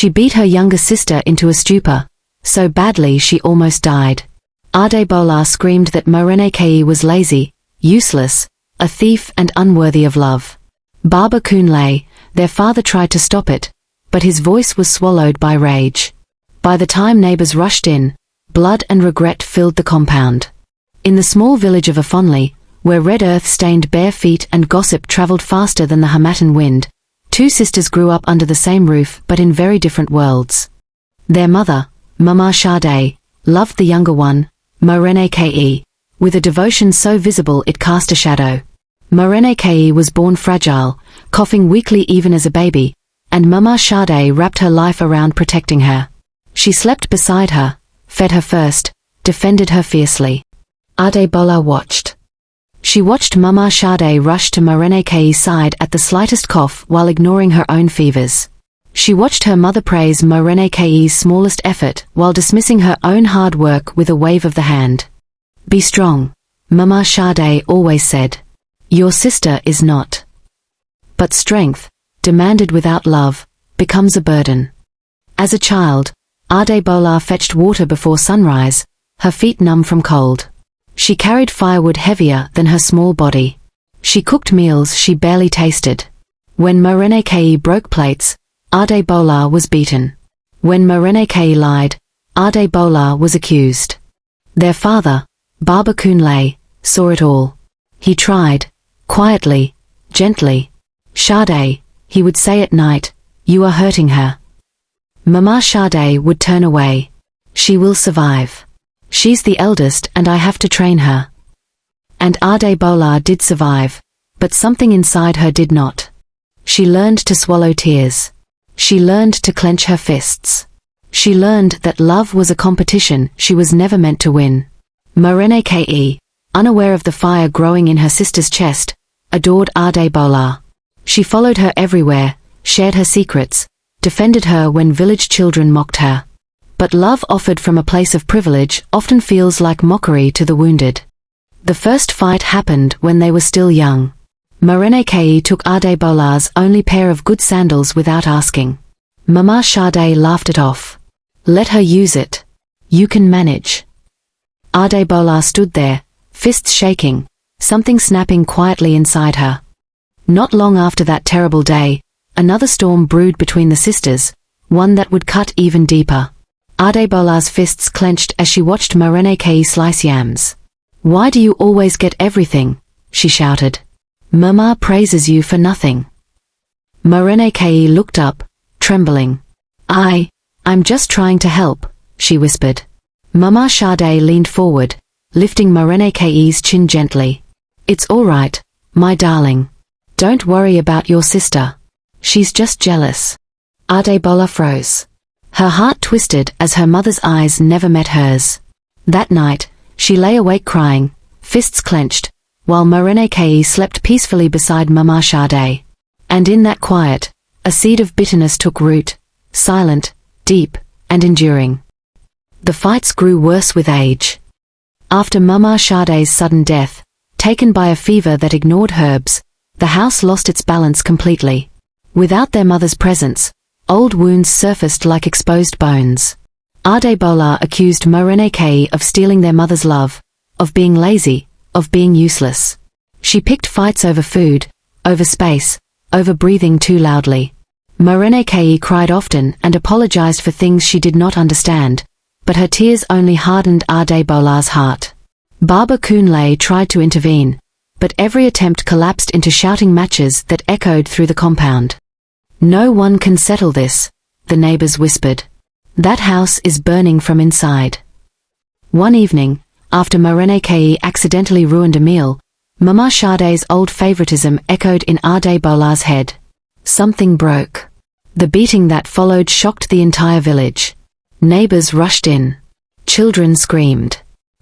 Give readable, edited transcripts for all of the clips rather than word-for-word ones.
She beat her younger sister into a stupor, so badly she almost died. Adebola screamed that Moreneke was lazy, useless, a thief and unworthy of love. Baba Kunle, their father, tried to stop it, but his voice was swallowed by rage. By the time neighbors rushed in, blood and regret filled the compound. In the small village of Afonli, where red earth stained bare feet and gossip traveled faster than the Hamatan wind, two sisters grew up under the same roof but in very different worlds. Their mother, Mama Sade, loved the younger one, Moreneke, with a devotion so visible it cast a shadow. Moreneke was born fragile, coughing weakly even as a baby, and Mama Sade wrapped her life around protecting her. She slept beside her, fed her first, defended her fiercely. Adebola watched. She watched Mama Sade rush to Moreneke's side at the slightest cough while ignoring her own fevers. She watched her mother praise Moreneke's smallest effort while dismissing her own hard work with a wave of the hand. "Be strong," Mama Sade always said. "Your sister is not." But strength, demanded without love, becomes a burden. As a child, Adebola fetched water before sunrise, her feet numb from cold. She carried firewood heavier than her small body. She cooked meals she barely tasted. When Moreneke broke plates, Adebola was beaten. When Moreneke lied, Adebola was accused. Their father, Baba Kunle, saw it all. He tried, quietly, gently. "Sade," he would say at night, "you are hurting her." Mama Sade would turn away. "She will survive. She's the eldest and I have to train her." And Adebola did survive, but something inside her did not. She learned to swallow tears. She learned to clench her fists. She learned that love was a competition she was never meant to win. Moreneke, unaware of the fire growing in her sister's chest, adored Adebola. She followed her everywhere, shared her secrets, defended her when village children mocked her. But love offered from a place of privilege often feels like mockery to the wounded. The first fight happened when they were still young. Moreneke took Adebola's only pair of good sandals without asking. Mama Sade laughed it off. "Let her use it. You can manage." Adebola stood there, fists shaking, something snapping quietly inside her. Not long after that terrible day, another storm brewed between the sisters, one that would cut even deeper. Adebola's fists clenched as she watched Moreneke slice yams. "Why do you always get everything?" she shouted. "Mama praises you for nothing." Moreneke looked up, trembling. I'm just trying to help," she whispered. Mama Sade leaned forward, lifting Moreneke's chin gently. "It's all right, my darling. Don't worry about your sister. She's just jealous." Adebola froze. Her heart twisted as her mother's eyes never met hers. That night, she lay awake crying, fists clenched, while Moreneke slept peacefully beside Mama Sade. And in that quiet, a seed of bitterness took root, silent, deep, and enduring. The fights grew worse with age. After Mama Sade's sudden death, taken by a fever that ignored herbs, the house lost its balance completely. Without their mother's presence, old wounds surfaced like exposed bones. Adebola accused Moreneke of stealing their mother's love, of being lazy, of being useless. She picked fights over food, over space, over breathing too loudly. Moreneke cried often and apologized for things she did not understand, but her tears only hardened Adebola's heart. Baba Kunle tried to intervene, but every attempt collapsed into shouting matches that echoed through the compound. "No one can settle this," the neighbors whispered. "That house is burning from inside." One evening, after Moreneke accidentally ruined a meal, Mama Sade's old favoritism echoed in Adebola's head. Something broke. The beating that followed shocked the entire village. Neighbors rushed in. Children screamed.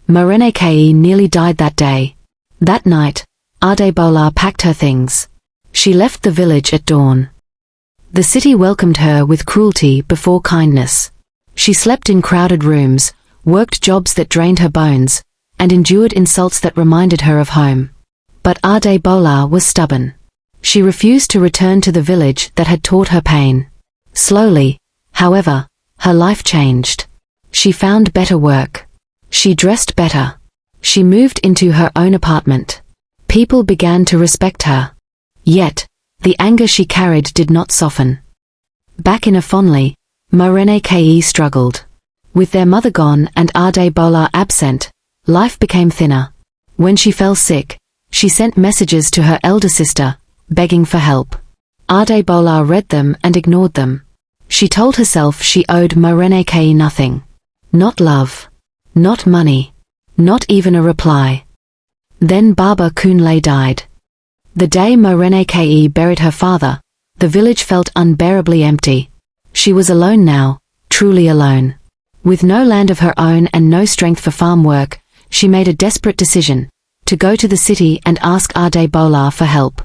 Moreneke nearly died that day. That night, Adebola packed her things. She left the village at dawn. The city welcomed her with cruelty before kindness. She slept in crowded rooms, worked jobs that drained her bones, and endured insults that reminded her of home. But Adebola was stubborn. She refused to return to the village that had taught her pain. Slowly, However, her life changed. She found better work. She dressed better. She moved into her own apartment. People began to respect her. Yet, the anger she carried did not soften. Back in Afonli, Moreneke struggled. With their mother gone and Ade Bola absent, life became thinner. When she fell sick, she sent messages to her elder sister, begging for help. Ade Bola read them and ignored them. She told herself she owed Moreneke nothing. Not love. Not money. Not even a reply. Then Baba Kunle died. The day Moreneke buried her father, the village felt unbearably empty. She was alone now, truly alone. With no land of her own and no strength for farm work, she made a desperate decision, to go to the city and ask Ade Bola for help.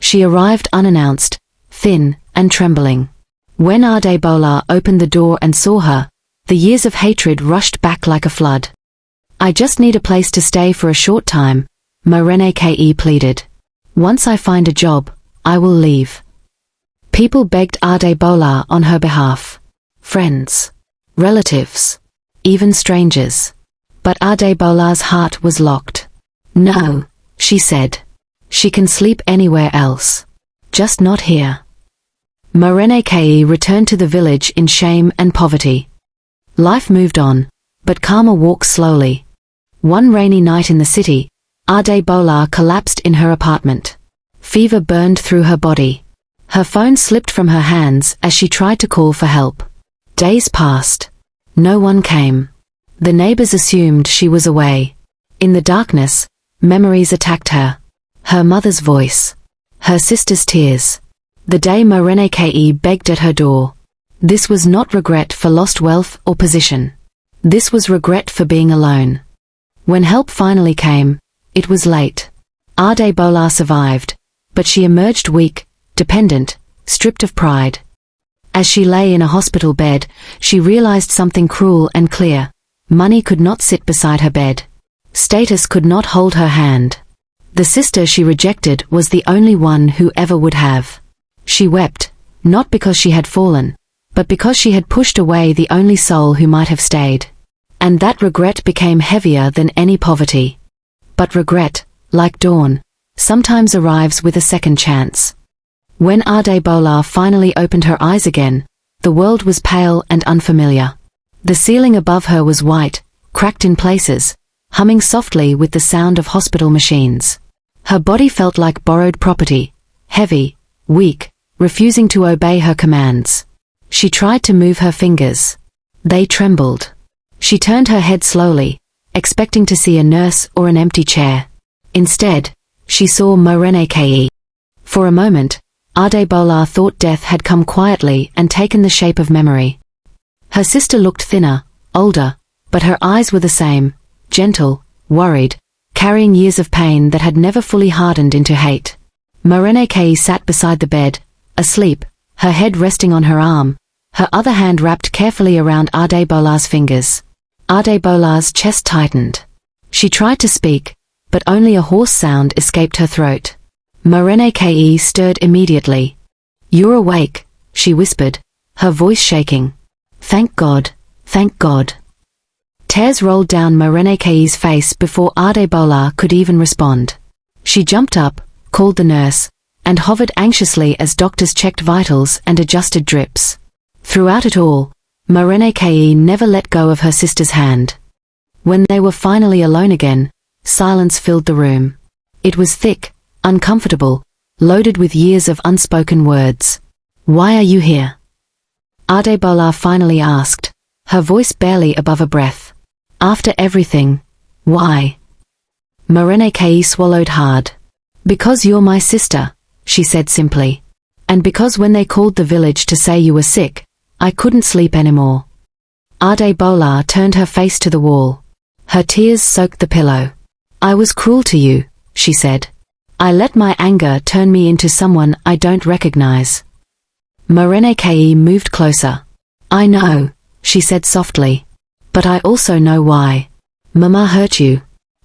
She arrived unannounced, thin and trembling. When Ade Bola opened the door and saw her, the years of hatred rushed back like a flood. "I just need a place to stay for a short time," Moreneke pleaded. "Once I find a job, I will leave." People begged Ade Bola on her behalf. Friends, relatives, even strangers. But Ade Bola's heart was locked. "No," she said. "She can sleep anywhere else. Just not here." Moreneke returned to the village in shame and poverty. Life moved on, but karma walks slowly. One rainy night in the city, Ade Bola collapsed in her apartment. Fever burned through her body. Her phone slipped from her hands as she tried to call for help. Days passed. No one came. The neighbors assumed she was away. In the darkness, memories attacked her. Her mother's voice. Her sister's tears. The day Moreneke begged at her door. This was not regret for lost wealth or position. This was regret for being alone. When help finally came, it was late. Ade Bola survived, but she emerged weak, dependent, stripped of pride. As she lay in a hospital bed, she realized something cruel and clear. Money could not sit beside her bed. Status could not hold her hand. The sister she rejected was the only one who ever would have. She wept, not because she had fallen, but because she had pushed away the only soul who might have stayed. And that regret became heavier than any poverty. But regret, like dawn, sometimes arrives with a second chance. When Ade Bola finally opened her eyes again, the world was pale and unfamiliar. The ceiling above her was white, cracked in places, humming softly with the sound of hospital machines. Her body felt like borrowed property, heavy, weak, refusing to obey her commands. She tried to move her fingers. They trembled. She turned her head slowly, expecting to see a nurse or an empty chair. Instead, she saw Moreneke. For a moment, Ade Bola thought death had come quietly and taken the shape of memory. Her sister looked thinner, older, but her eyes were the same, gentle, worried, carrying years of pain that had never fully hardened into hate. Moreneke sat beside the bed, asleep, her head resting on her arm, her other hand wrapped carefully around Ade Bola's fingers. Ade Bola's chest tightened. She tried to speak, but only a hoarse sound escaped her throat. Moreneke stirred immediately. "You're awake," she whispered, her voice shaking. "Thank God, thank God." Tears rolled down Moreneke's face before Ade Bola could even respond. She jumped up, called the nurse, and hovered anxiously as doctors checked vitals and adjusted drips. Throughout it all, Moreneke never let go of her sister's hand. When they were finally alone again, silence filled the room. It was thick, uncomfortable, loaded with years of unspoken words. "Why are you here?" Ade Bola finally asked, her voice barely above a breath. "After everything, why?" Moreneke swallowed hard. "Because you're my sister," she said simply. "And because when they called the village to say you were sick, I couldn't sleep anymore." Ade Bola turned her face to the wall. Her tears soaked the pillow. "I was cruel to you," she said. "I let my anger turn me into someone I don't recognize." Moreneke moved closer. "I know," she said softly. "But I also know why. Mama hurt you.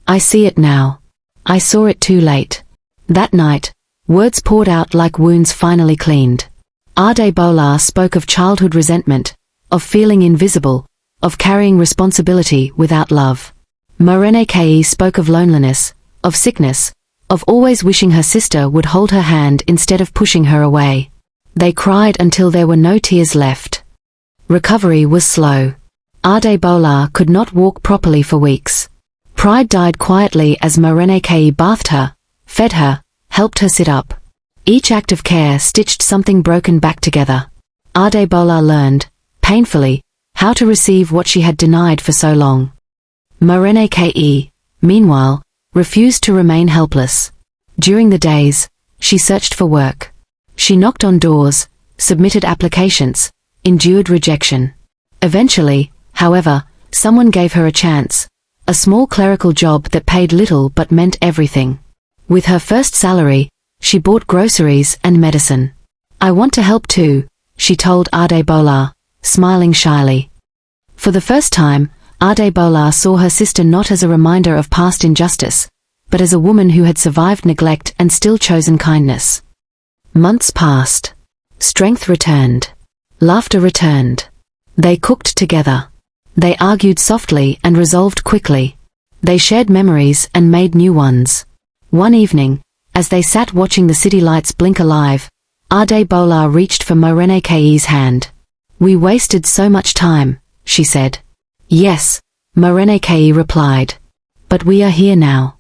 I see it now. I saw it too late." That night, words poured out like wounds finally cleaned. Ade Bola spoke of childhood resentment, of feeling invisible, of carrying responsibility without love. Moreneke spoke of loneliness, of sickness, of always wishing her sister would hold her hand instead of pushing her away. They cried until there were no tears left. Recovery was slow. Adebola could not walk properly for weeks. Pride died quietly as Moreneke bathed her, fed her, helped her sit up. Each act of care stitched something broken back together. Adebola learned, painfully, how to receive what she had denied for so long. Moreneke, meanwhile, refused to remain helpless. During the days, she searched for work. She knocked on doors, submitted applications, endured rejection. Eventually, however, someone gave her a chance, a small clerical job that paid little but meant everything. With her first salary, she bought groceries and medicine. "I want to help too," she told Adebola, smiling shyly. For the first time, Adebola saw her sister not as a reminder of past injustice, but as a woman who had survived neglect and still chosen kindness. Months passed. Strength returned. Laughter returned. They cooked together. They argued softly and resolved quickly. They shared memories and made new ones. One evening, as they sat watching the city lights blink alive, Adebola reached for Moreneke's hand. "We wasted so much time," she said. "Yes," Moreneke replied. "But we are here now."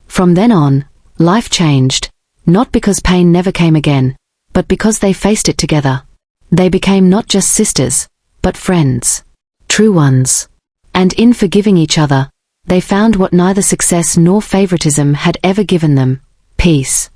From then on, life changed, not because pain never came again, but because they faced it together. They became not just sisters, but friends. True ones. And in forgiving each other, they found what neither success nor favoritism had ever given them: peace.